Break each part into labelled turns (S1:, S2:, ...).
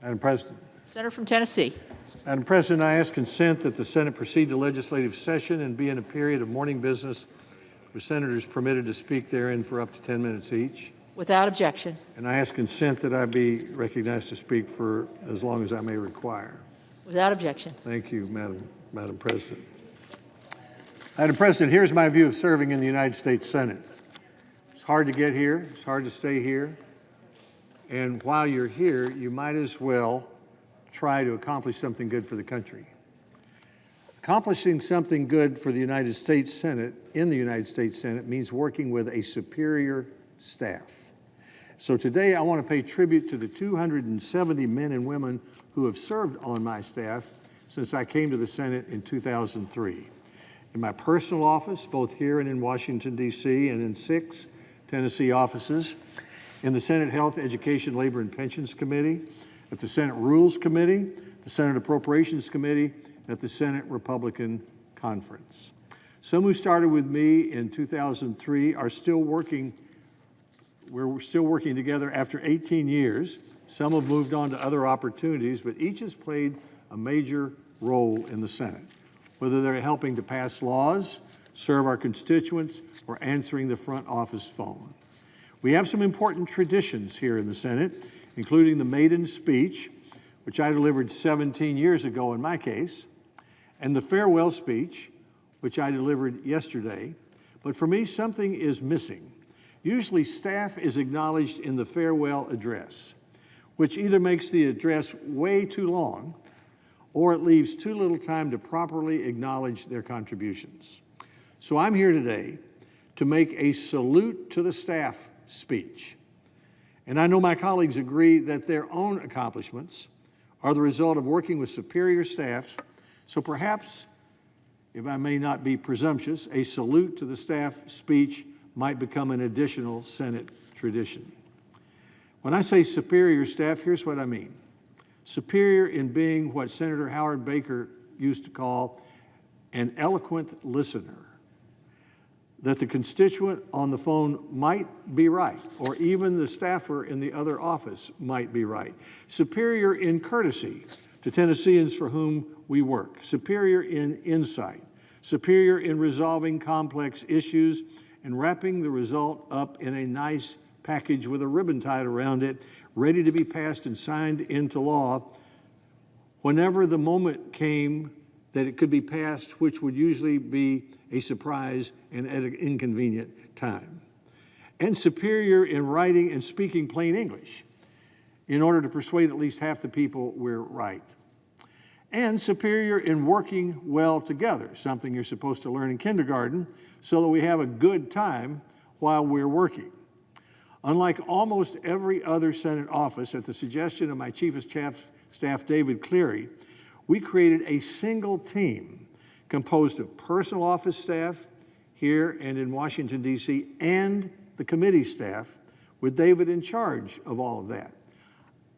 S1: Madam President.
S2: Senator from Tennessee.
S1: Madam President, I ask consent that the Senate proceed to legislative session and be in a period of morning business with senators permitted to speak therein for up to 10 minutes each.
S2: Without objection.
S1: And I ask consent that I be recognized to speak for as long as I may require.
S2: Without objection.
S1: Thank you, Madam President. Madam President, here's my view of serving in the United States Senate. It's hard to get here. It's hard to stay here. And while you're here, you might as well try to accomplish something good for the country. Accomplishing something good for the United States Senate, in the United States Senate, means working with a superior staff. So today I want to pay tribute to the 270 men and women who have served on my staff since I came to the Senate in 2003. In my personal office, both here and in Washington, D.C., and in 6 Tennessee offices, in the Senate Health, Education, Labor, and Pensions Committee, at the Senate Rules Committee, the Senate Appropriations Committee, and at the Senate Republican Conference. Some who started with me in 2003 are still working. We're still working together after 18 years. Some have moved on to other opportunities, but each has played a major role in the Senate, whether they're helping to pass laws, serve our constituents, or answering the front office phone. We have some important traditions here in the Senate, including the maiden speech, which I delivered 17 years ago in my case, and the farewell speech, which I delivered yesterday. But for me, something is missing. Usually staff is acknowledged in the farewell address, which either makes the address way too long or it leaves too little time to properly acknowledge their contributions. So I'm here today to make a salute to the staff speech. And I know my colleagues agree that their own accomplishments are the result of working with superior staffs. So perhaps, if I may not be presumptuous, a salute to the staff speech might become an additional Senate tradition. When I say superior staff, here's what I mean. Superior in being what Senator Howard Baker used to call an eloquent listener, that the constituent on the phone might be right, or even the staffer in the other office might be right. Superior in courtesy to Tennesseans for whom we work. Superior in insight. Superior in resolving complex issues and wrapping the result up in a nice package with a ribbon tied around it, ready to be passed and signed into law whenever the moment came that it could be passed, which would usually be a surprise and at an inconvenient time. And superior in writing and speaking plain English in order to persuade at least half the people we're right. And superior in working well together, something you're supposed to learn in kindergarten, so that we have a good time while we're working. Unlike almost every other Senate office, at the suggestion of my Chief of Staff, David Cleary, we created a single team composed of personal office staff here and in Washington, D.C., and the committee staff, with David in charge of all of that.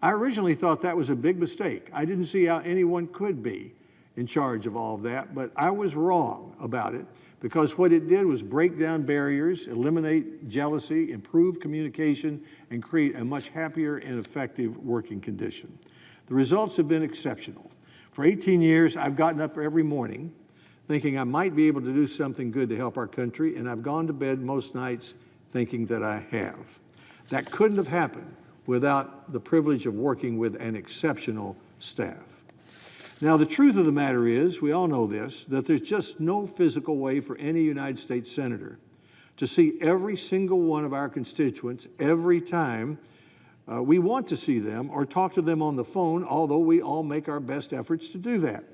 S1: I originally thought that was a big mistake. I didn't see how anyone could be in charge of all of that, but I was wrong about it, because what it did was break down barriers, eliminate jealousy, improve communication, and create a much happier and effective working condition. The results have been exceptional. For 18 years, I've gotten up every morning thinking I might be able to do something good to help our country, and I've gone to bed most nights thinking that I have. That couldn't have happened without the privilege of working with an exceptional staff. Now, the truth of the matter is, we all know this, that there's just no physical way for any United States senator to see every single one of our constituents every time we want to see them or talk to them on the phone, although we all make our best efforts to do that.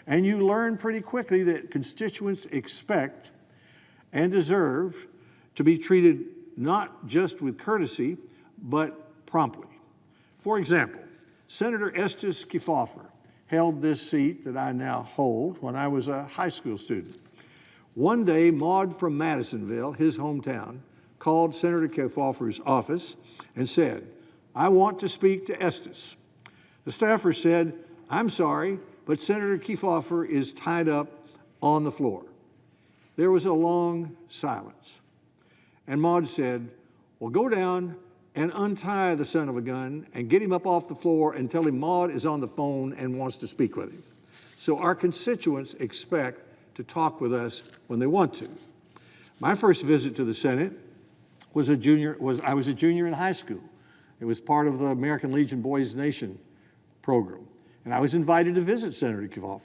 S1: And you learn pretty quickly that constituents expect and deserve to be treated not just with courtesy, but promptly. For example, Senator Estes Kefauver held this seat that I now hold when I was a high school student. One day, Maud from Madisonville, his hometown, called Senator Kefauver's office and said, "I want to speak to Estes." The staffer said, "I'm sorry, but Senator Kefauver is tied up on the floor." There was a long silence. And Maud said, "Well, go down and untie the son of a gun and get him up off the floor and tell him Maude is on the phone and wants to speak with him. So our constituents expect to talk with us when they want to. My first visit to the Senate was I was a junior in high school. It was part of the American Legion Boys Nation program. And I was invited to visit Senator Kefauver.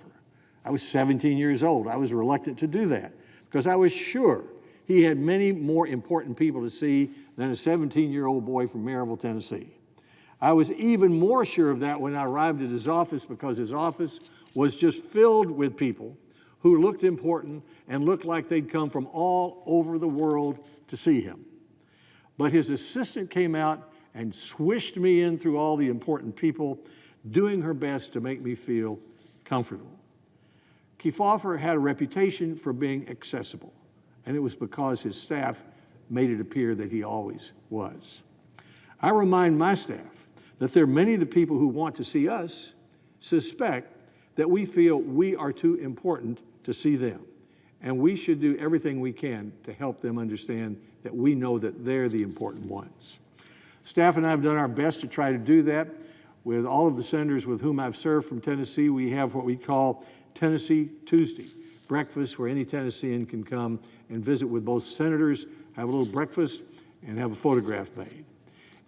S1: I was 17 years old. I was reluctant to do that because I was sure he had many more important people to see than a 17-year-old boy from Maryville, Tennessee. I was even more sure of that when I arrived at his office because his office was just filled with people who looked important and looked like they'd come from all over the world to see him. But his assistant came out and swished me in through all the important people, doing her best to make me feel comfortable. Kefauver had a reputation for being accessible, and it was because his staff made it appear that he always was. I remind my staff that there are many of the people who want to see us suspect that we feel we are too important to see them, and we should do everything we can to help them understand that we know that they're the important ones. Staff and I have done our best to try to do that. With all of the senators with whom I've served from Tennessee, we have what we call Tennessee Tuesday, breakfast where any Tennessean can come and visit with both senators, have a little breakfast, and have a photograph made.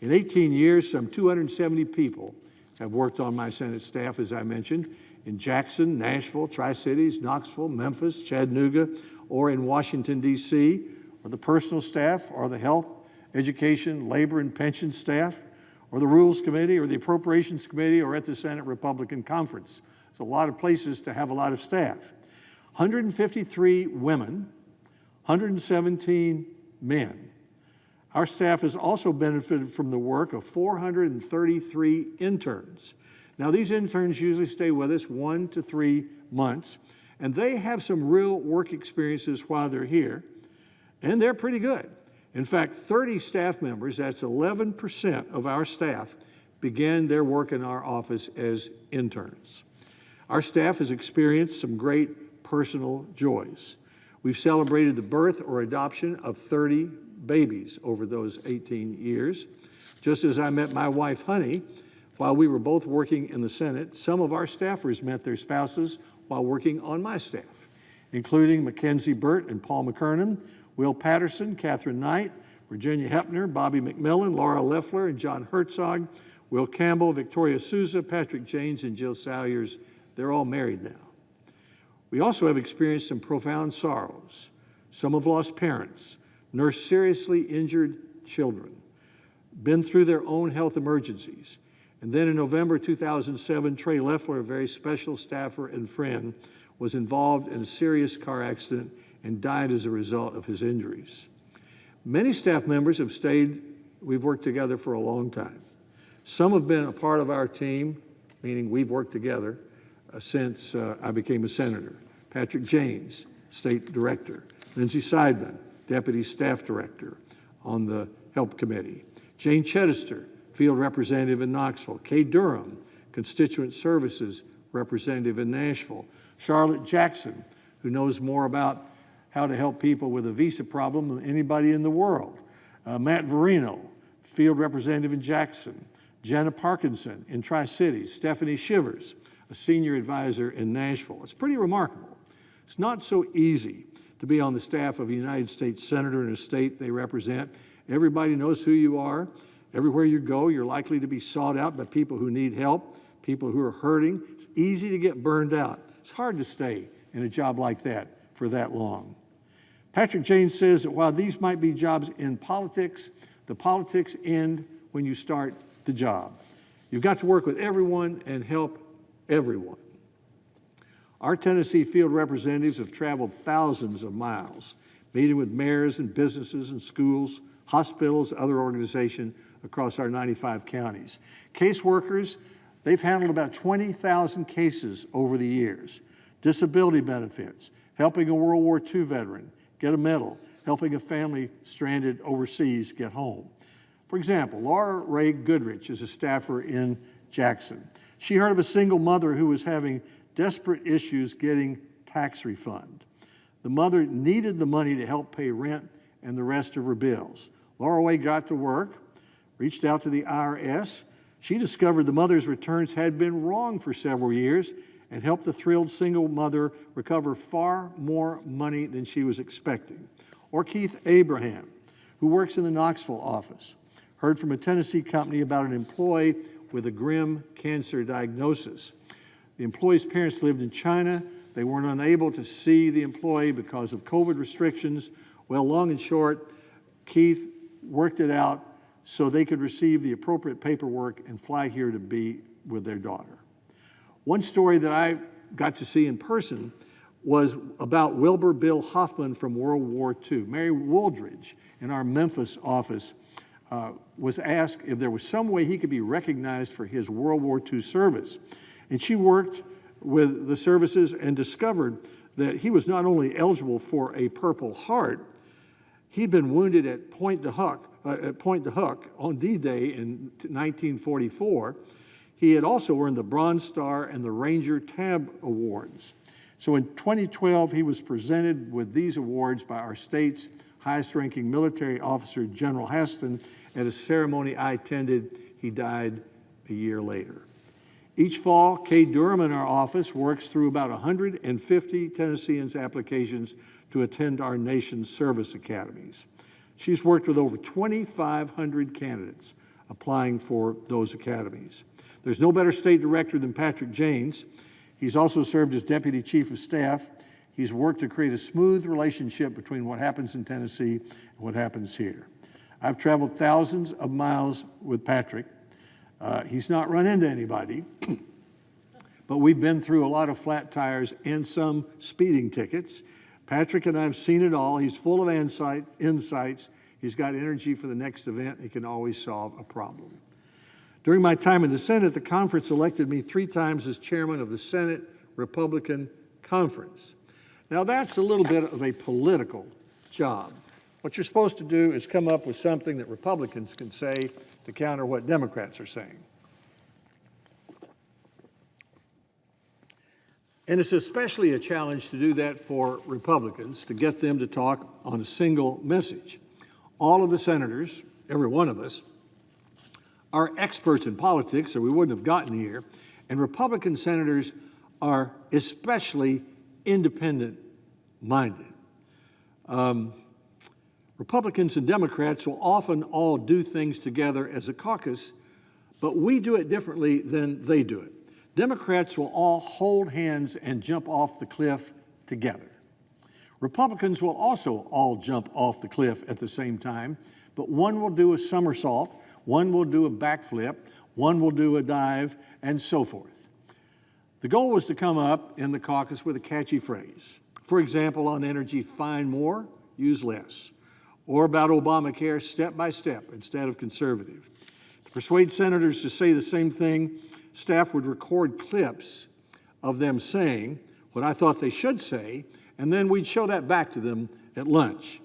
S1: In 18 years, some 270 people have worked on my Senate staff, as I mentioned, in Jackson, Nashville, Tri-Cities, Knoxville, Memphis, Chattanooga, or in Washington, D.C., or the personal staff, or the health, education, labor, and pension staff, or the Rules Committee, or the Appropriations Committee, or at the Senate Republican Conference. It's a lot of places to have a lot of staff. 153 women, 117 men. Our staff has also benefited from the work of 433 interns. Now, these interns usually stay with us 1 to 3 months, and they have some real work experiences while they're here, and they're pretty good. In fact, 30 staff members, that's 11% of our staff, began their work in our office as interns. Our staff has experienced some great personal joys. We've celebrated the birth or adoption of 30 babies over those 18 years. Just as I met my wife, Honey, while we were both working in the Senate, some of our staffers met their spouses while working on my staff, including Mackenzie Burt and Paul McKernan, Will Patterson, Catherine Knight, Virginia Hepner, Bobby McMillan, Laura Loeffler, and John Herzog, Will Campbell, Victoria Souza, Patrick Janes, and Jill Salyers. They're all married now. We also have experienced some profound sorrows. Some have lost parents, nursed seriously injured children, been through their own health emergencies. And then in November 2007, Trey Loeffler, a very special staffer and friend, was involved in a serious car accident and died as a result of his injuries. Many staff members have stayed. We've worked together for a long time. Some have been a part of our team, meaning we've worked together since I became a senator. Patrick Janes, State Director. Lindsay Seidman, Deputy Staff Director on the Help Committee. Jane Chedister, Field Representative in Knoxville. Kay Durham, Constituent Services Representative in Nashville. Charlotte Jackson, who knows more about how to help people with a visa problem than anybody in the world. Matt Verino, Field Representative in Jackson. Jenna Parkinson in Tri-Cities. Stephanie Shivers, a Senior Advisor in Nashville. It's pretty remarkable. It's not so easy to be on the staff of a United States Senator in a state they represent. Everybody knows who you are. Everywhere you go, you're likely to be sought out by people who need help, people who are hurting. It's easy to get burned out. It's hard to stay in a job like that for that long. Patrick Janes says that while these might be jobs in politics, the politics end when you start the job. You've got to work with everyone and help everyone. Our Tennessee field representatives have traveled thousands of miles, meeting with mayors and businesses and schools, hospitals, other organizations across our 95 counties. Caseworkers, they've handled about 20,000 cases over the years. Disability benefits, helping a World War II veteran get a medal, helping a family stranded overseas get home. For example, Laura Ray Goodrich is a staffer in Jackson. She heard of a single mother who was having desperate issues getting tax refund. The mother needed the money to help pay rent and the rest of her bills. Laura Ray got to work, reached out to the IRS. She discovered the mother's returns had been wrong for several years and helped the thrilled single mother recover far more money than she was expecting. Or Keith Abraham, who works in the Knoxville office, heard from a Tennessee company about an employee with a grim cancer diagnosis. The employee's parents lived in China. They weren't unable to see the employee because of COVID restrictions. Well, long and short, Keith worked it out so they could receive the appropriate paperwork and fly here to be with their daughter. One story that I got to see in person was about Wilbur Bill Hoffman from World War II. Mary Wooldridge in our Memphis office was asked if there was some way he could be recognized for his World War II service. And she worked with the services and discovered that he was not only eligible for a Purple Heart, he'd been wounded at Pointe du Hoc on D-Day in 1944. He had also earned the Bronze Star and the Ranger Tab Awards. So in 2012, he was presented with these awards by our state's highest-ranking military officer, General Haston, at a ceremony I attended. He died a year later. Each fall, Kay Durham in our office works through about 150 Tennesseans' applications to attend our nation's service academies. She's worked with over 2,500 candidates applying for those academies. There's no better state director than Patrick Janes. He's also served as Deputy Chief of Staff. He's worked to create a smooth relationship between what happens in Tennessee and what happens here. I've traveled thousands of miles with Patrick. He's not run into anybody, but we've been through a lot of flat tires and some speeding tickets. Patrick and I have seen it all. He's full of insights. He's got energy for the next event. He can always solve a problem. During my time in the Senate, the conference elected me 3 times as chairman of the Senate Republican Conference. Now that's a little bit of a political job. What you're supposed to do is come up with something that Republicans can say to counter what Democrats are saying. And it's especially a challenge to do that for Republicans, to get them to talk on a single message. All of the senators, every one of us, are experts in politics, or we wouldn't have gotten here, and Republican senators are especially independent-minded. Republicans and Democrats will often all do things together as a caucus, but we do it differently than they do it. Democrats will all hold hands and jump off the cliff together. Republicans will also all jump off the cliff at the same time, but one will do a somersault, one will do a backflip, one will do a dive, and so forth. The goal was to come up in the caucus with a catchy phrase. For example, on energy, find more, use less. Or about Obamacare, step by step instead of conservative. To persuade senators to say the same thing, staff would record clips of them saying what I thought they should say, and then we'd show that back to them at lunch.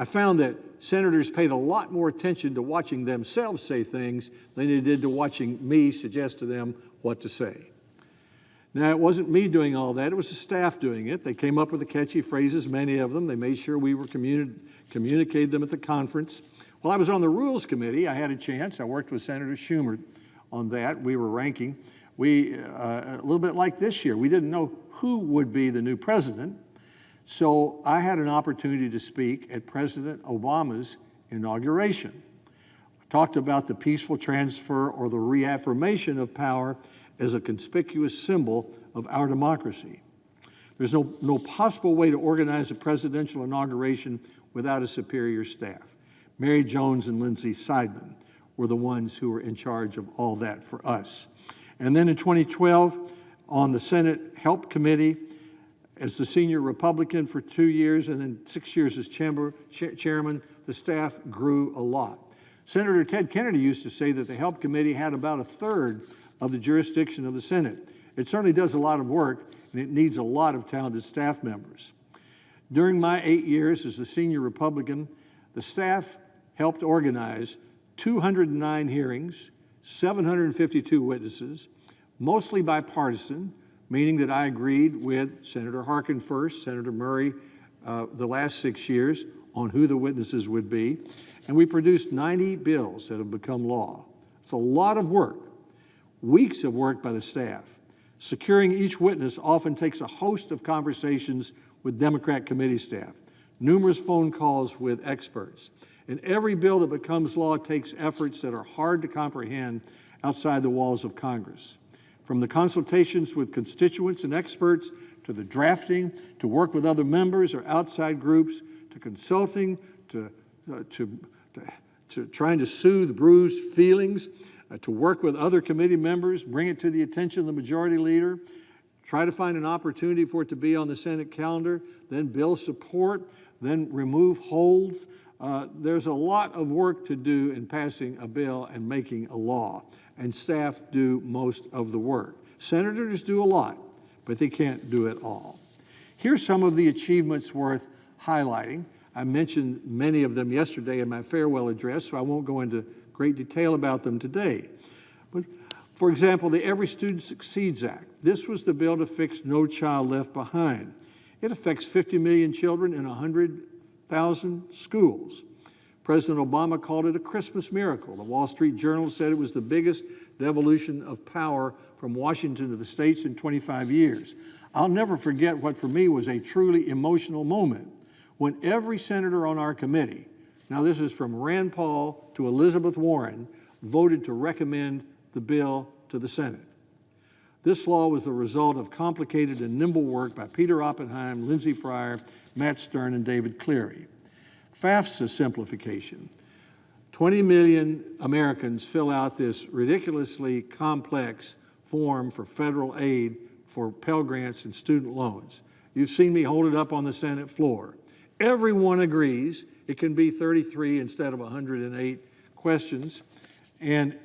S1: I found that senators paid a lot more attention to watching themselves say things than they did to watching me suggest to them what to say. Now, it wasn't me doing all that, it was the staff doing it. They came up with the catchy phrases, many of them. They made sure we were communicated them at the conference. While I was on the Rules Committee, I had a chance. I worked with Senator Schumer on that. We were ranking. A little bit like this year, we didn't know who would be the new president. So I had an opportunity to speak at President Obama's inauguration. I talked about the peaceful transfer or the reaffirmation of power as a conspicuous symbol of our democracy. There's no possible way to organize a presidential inauguration without a superior staff. Mary Jones and Lindsay Seidman were the ones who were in charge of all that for us. And then in 2012, on the Senate Help Committee, as the senior Republican for 2 years and then 6 years as chairman, the staff grew a lot. Senator Ted Kennedy used to say that the Help Committee had about 1/3 of the jurisdiction of the Senate. It certainly does a lot of work, and it needs a lot of talented staff members. During my 8 years as the senior Republican, the staff helped organize 209 hearings, 752 witnesses, mostly bipartisan, meaning that I agreed with Senator Harkin first, Senator Murray the last 6 years on who the witnesses would be, and we produced 90 bills that have become law. It's a lot of work, weeks of work by the staff. Securing each witness often takes a host of conversations with Democrat committee staff, numerous phone calls with experts. And every bill that becomes law takes efforts that are hard to comprehend outside the walls of Congress. From the consultations with constituents and experts, to the drafting, to work with other members or outside groups, to consulting, to trying to soothe bruised feelings, to work with other committee members, bring it to the attention of the majority leader, try to find an opportunity for it to be on the Senate calendar, then bill support, then remove holds. There's a lot of work to do in passing a bill and making a law, and staff do most of the work. Senators do a lot, but they can't do it all. Here's some of the achievements worth highlighting. I mentioned many of them yesterday in my farewell address, so I won't go into great detail about them today. But for example, the Every Student Succeeds Act. This was the bill to fix No Child Left Behind. It affects 50 million children in 100,000 schools. President Obama called it a Christmas miracle. The Wall Street Journal said it was the biggest devolution of power from Washington to the states in 25 years. I'll never forget what for me was a truly emotional moment when every senator on our committee, now this is from Rand Paul to Elizabeth Warren, voted to recommend the bill to the Senate. This law was the result of complicated and nimble work by Peter Oppenheim, Lindsey Fryer, Matt Stern, and David Cleary. FAFSA simplification. 20 million Americans fill out this ridiculously complex form for federal aid for Pell Grants and student loans. You've seen me hold it up on the Senate floor. Everyone agrees it can be 33 instead of 108 questions, and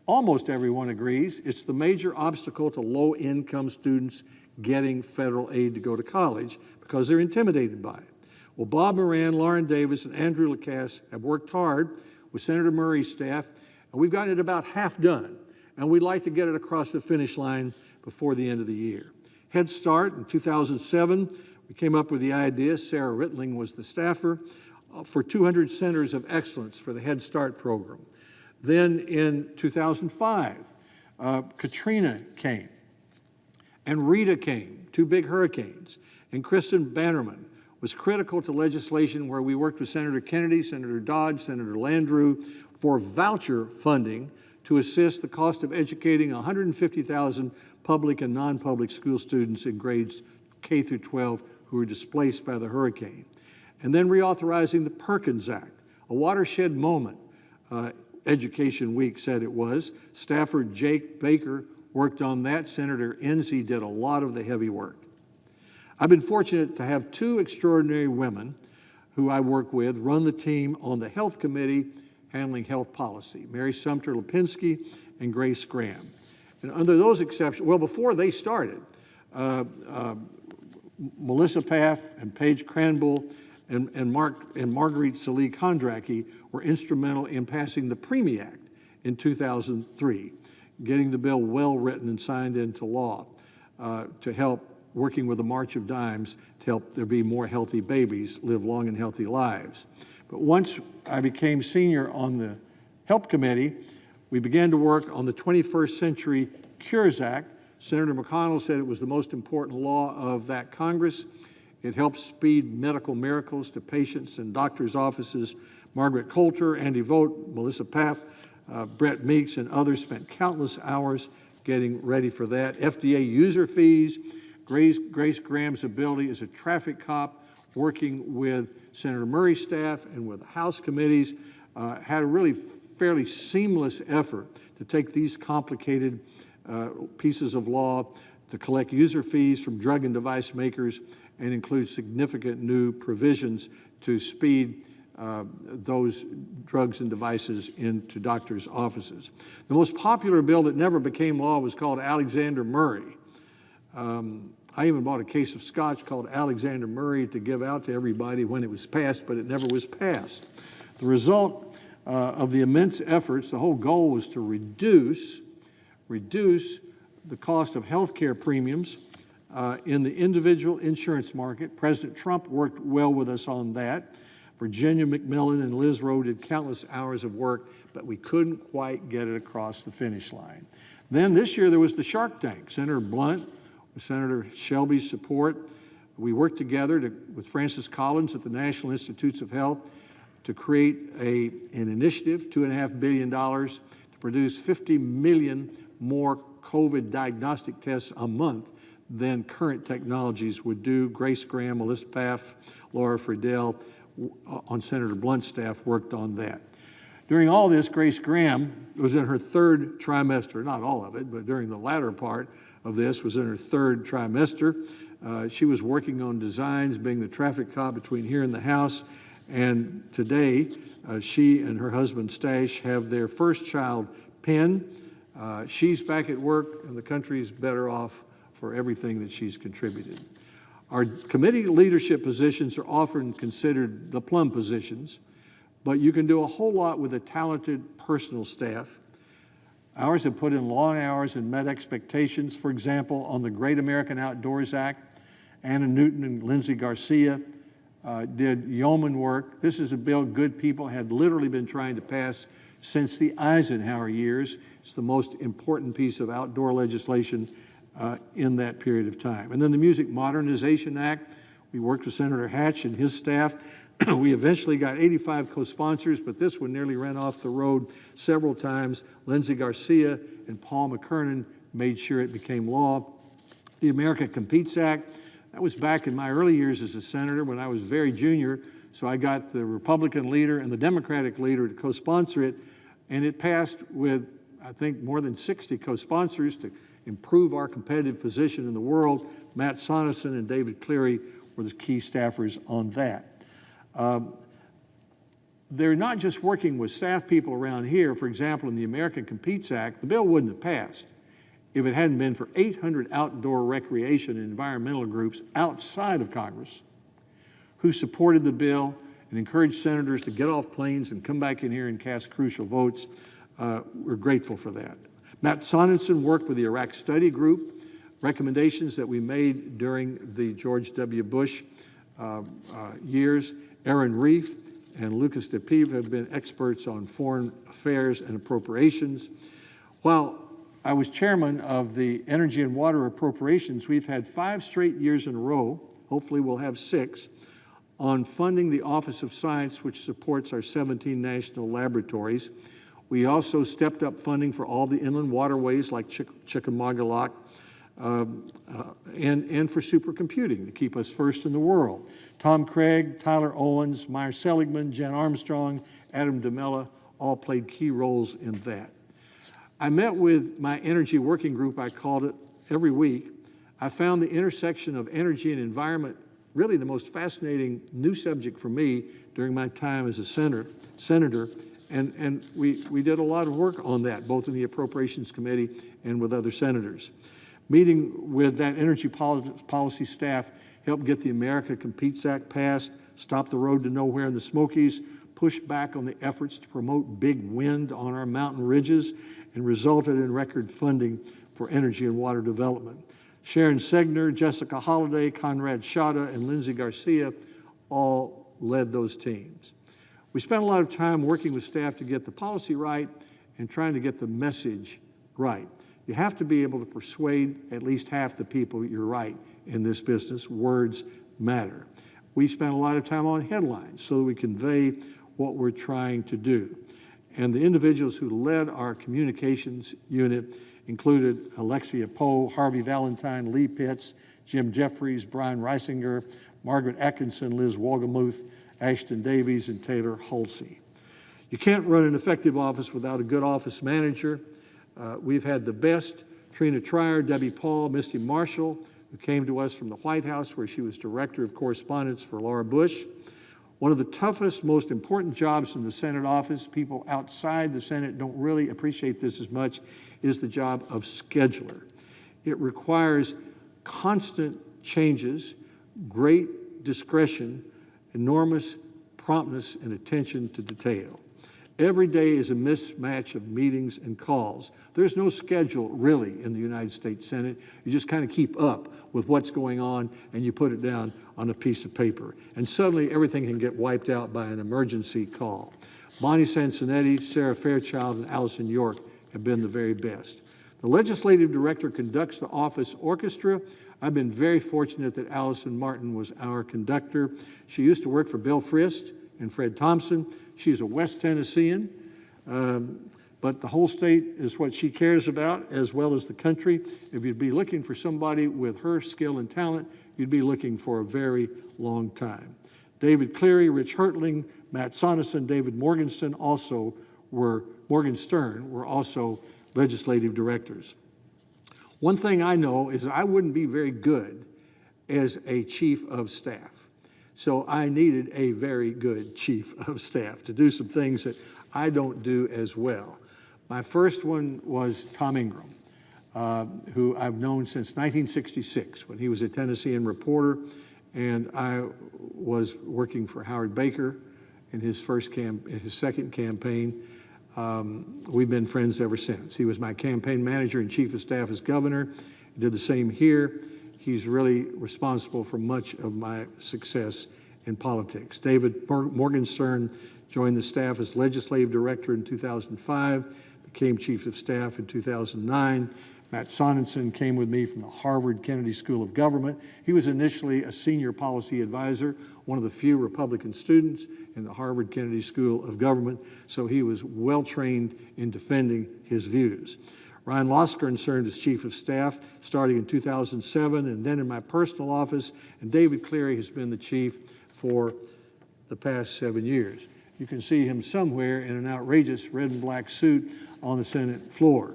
S1: almost everyone agrees it's the major obstacle to low-income students getting federal aid to go to college because they're intimidated by it. Well, Bob Moran, Lauren Davis, and Andrew Lacasse have worked hard with Senator Murray's staff, and we've gotten it about half done, and we'd like to get it across the finish line before the end of the year. Head Start, in 2007, we came up with the idea, Sarah Rittling was the staffer, for 200 centers of excellence for the Head Start program. Then in 2005, Katrina came, and Rita came, two big hurricanes, and Kristen Bannerman was critical to legislation where we worked with Senator Kennedy, Senator Dodge, Senator Landrieu for voucher funding to assist the cost of educating 150,000 public and non-public school students in grades K through 12 who were displaced by the hurricane. And then reauthorizing the Perkins Act, a watershed moment. Education Week said it was. Staffer Jake Baker worked on that. Senator Enzi did a lot of the heavy work. I've been fortunate to have two extraordinary women who I work with run the team on the Health Committee handling health policy, Mary Sumter Lipinski and Grace Graham. And under those exceptions, well, before they started, Melissa Paff and Paige Cranbull and Marguerite Salih Kondracki were instrumental in passing the Preemie Act in 2003, getting the bill well written and signed into law to help, working with the March of Dimes, to help there be more healthy babies live long and healthy lives. But once I became senior on the Help Committee, we began to work on the 21st Century Cures Act. Senator McConnell said it was the most important law of that Congress. It helps speed medical miracles to patients and doctors' offices. Margaret Coulter, Andy Vogt, Melissa Paff, Brett Meeks, and others spent countless hours getting ready for that. FDA user fees. Grace Graham's ability as a traffic cop, working with Senator Murray's staff and with the House committees, had a really fairly seamless effort to take these complicated pieces of law to collect user fees from drug and device makers and include significant new provisions to speed those drugs and devices into doctors' offices. The most popular bill that never became law was called Alexander Murray. I even bought a case of scotch called Alexander Murray to give out to everybody when it was passed, but it never was passed. The result of the immense efforts, the whole goal was to reduce the cost of health care premiums in the individual insurance market. President Trump worked well with us on that. Virginia McMillan and Liz Rowe did countless hours of work, but we couldn't quite get it across the finish line. Then this year there was the Shark Tank. Senator Blunt, with Senator Shelby's support, we worked together with Francis Collins at the National Institutes of Health to create an initiative, $2.5 billion, to produce 50 million more COVID diagnostic tests a month than current technologies would do. Grace Graham, Melissa Paff, Laura Friedel, on Senator Blunt's staff, worked on that. During all this, Grace Graham was in her third trimester, not all of it, but during the latter part of this was in her third trimester. She was working on designs, being the traffic cop between here and the House, and today she and her husband Stash have their first child, Penn. She's back at work, and the country's better off for everything that she's contributed. Our committee leadership positions are often considered the plum positions, but you can do a whole lot with a talented personal staff. Ours have put in long hours and met expectations. For example, on the Great American Outdoors Act, Anna Newton and Lindsay Garcia did yeoman work. This is a bill good people had literally been trying to pass since the Eisenhower years. It's the most important piece of outdoor legislation in that period of time. And then the Music Modernization Act, we worked with Senator Hatch and his staff. We eventually got 85 co-sponsors, but this one nearly ran off the road several times. Lindsay Garcia and Paul McKernan made sure it became law. The America Competes Act, that was back in my early years as a senator when I was very junior, so I got the Republican leader and the Democratic leader to co-sponsor it, and it passed with, I think, more than 60 co-sponsors to improve our competitive position in the world. Matt Sonneson and David Cleary were the key staffers on that. They're not just working with staff people around here. For example, in the American Competes Act, the bill wouldn't have passed if it hadn't been for 800 outdoor recreation and environmental groups outside of Congress who supported the bill and encouraged senators to get off planes and come back in here and cast crucial votes. We're grateful for that. Matt Sonneson worked with the Iraq Study Group, recommendations that we made during the George W. Bush years. Aaron Reef and Lucas DePieve have been experts on foreign affairs and appropriations. While I was chairman of the Energy and Water Appropriations, we've had 5 straight years in a row, hopefully we'll have 6, on funding the Office of Science, which supports our 17 national laboratories. We also stepped up funding for all the inland waterways like Chickamauga and for supercomputing to keep us first in the world. Tom Craig, Tyler Owens, Meyer Seligman, Jen Armstrong, Adam DeMella all played key roles in that. I met with my energy working group, I called it, every week. I found the intersection of energy and environment really the most fascinating new subject for me during my time as a senator. And we did a lot of work on that, both in the Appropriations Committee and with other senators. Meeting with that energy policy staff helped get the America Competes Act passed, stop the road to nowhere in the Smokies, push back on the efforts to promote big wind on our mountain ridges, and resulted in record funding for energy and water development. Sharon Segner, Jessica Holliday, Conrad Shada, and Lindsay Garcia all led those teams. We spent a lot of time working with staff to get the policy right and trying to get the message right. You have to be able to persuade at least half the people you're right in this business. Words matter. We spent a lot of time on headlines so that we convey what we're trying to do. And the individuals who led our communications unit included Alexia Poe, Harvey Valentine, Lee Pitts, Jim Jeffries, Brian Reisinger, Margaret Atkinson, Liz Wogemuth, Ashton Davies, and Taylor Halsey. You can't run an effective office without a good office manager. We've had the best: Trina Trier, Debbie Paul, Misty Marshall, who came to us from the White House where she was Director of Correspondence for Laura Bush. One of the toughest, most important jobs in the Senate office, people outside the Senate don't really appreciate this as much, is the job of scheduler. It requires constant changes, great discretion, enormous promptness and attention to detail. Every day is a mismatch of meetings and calls. There's no schedule really in the United States Senate. You just kind of keep up with what's going on and you put it down on a piece of paper. And suddenly everything can get wiped out by an emergency call. Bonnie Sansonetti, Sarah Fairchild, and Allison York have been the very best. The legislative director conducts the office orchestra. I've been very fortunate that Allison Martin was our conductor. She used to work for Bill Frist and Fred Thompson. She's a West Tennessean, but the whole state is what she cares about, as well as the country. If you'd be looking for somebody with her skill and talent, you'd be looking for a very long time. David Cleary, Rich Hertling, Matt Sonneson, David Morgenstern were also legislative directors. One thing I know is I wouldn't be very good as a chief of staff. So I needed a very good chief of staff to do some things that I don't do as well. My first one was Tom Ingram, who I've known since 1966 when he was a Tennessean reporter, and I was working for Howard Baker in his second campaign. We've been friends ever since. He was my campaign manager and chief of staff as governor. He did the same here. He's really responsible for much of my success in politics. David Morgenstern joined the staff as legislative director in 2005, became chief of staff in 2009. Matt Sonneson came with me from the Harvard Kennedy School of Government. He was initially a senior policy advisor, one of the few Republican students in the Harvard Kennedy School of Government, so he was well trained in defending his views. Ryan Loskern served as chief of staff starting in 2007 and then in my personal office, and David Cleary has been the chief for the past 7 years. You can see him somewhere in an outrageous red and black suit on the Senate floor.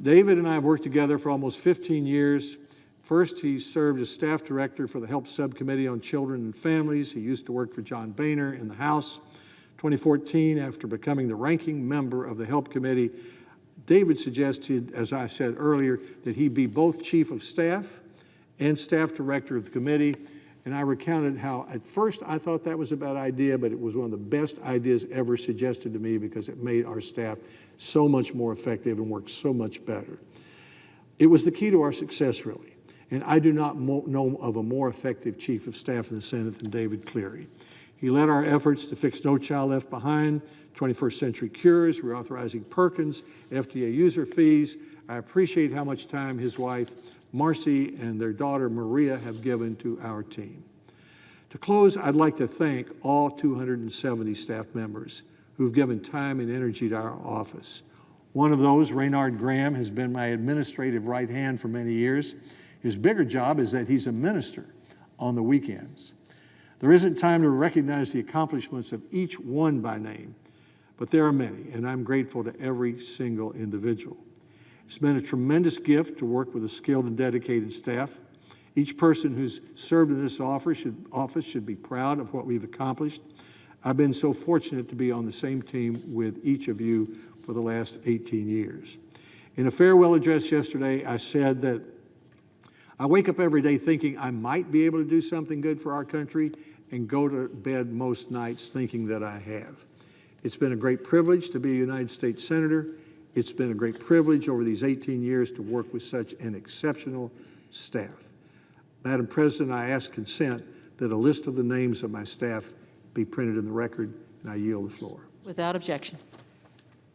S1: David and I have worked together for almost 15 years. First, he served as staff director for the Help Subcommittee on Children and Families. He used to work for John Boehner in the House. 2014, after becoming the ranking member of the Help Committee, David suggested, as I said earlier, that he be both chief of staff and staff director of the committee. And I recounted how at first I thought that was a bad idea, but it was one of the best ideas ever suggested to me because it made our staff so much more effective and worked so much better. It was the key to our success, really. And I do not know of a more effective chief of staff in the Senate than David Cleary. He led our efforts to fix No Child Left Behind, 21st Century Cures, reauthorizing Perkins, FDA user fees. I appreciate how much time his wife, Marcy, and their daughter, Maria, have given to our team. To close, I'd like to thank all 270 staff members who've given time and energy to our office. One of those, Raynard Graham, has been my administrative right hand for many years. His bigger job is that he's a minister on the weekends. There isn't time to recognize the accomplishments of each one by name, but there are many, and I'm grateful to every single individual. It's been a tremendous gift to work with a skilled and dedicated staff. Each person who's served in this office should be proud of what we've accomplished. I've been so fortunate to be on the same team with each of you for the last 18 years. In a farewell address yesterday, I said that I wake up every day thinking I might be able to do something good for our country and go to bed most nights thinking that I have. It's been a great privilege to be a United States Senator. It's been a great privilege over these 18 years to work with such an exceptional staff. Madam President, I ask consent that a list of the names of my staff be printed in the record, and I yield the floor.
S2: Without objection.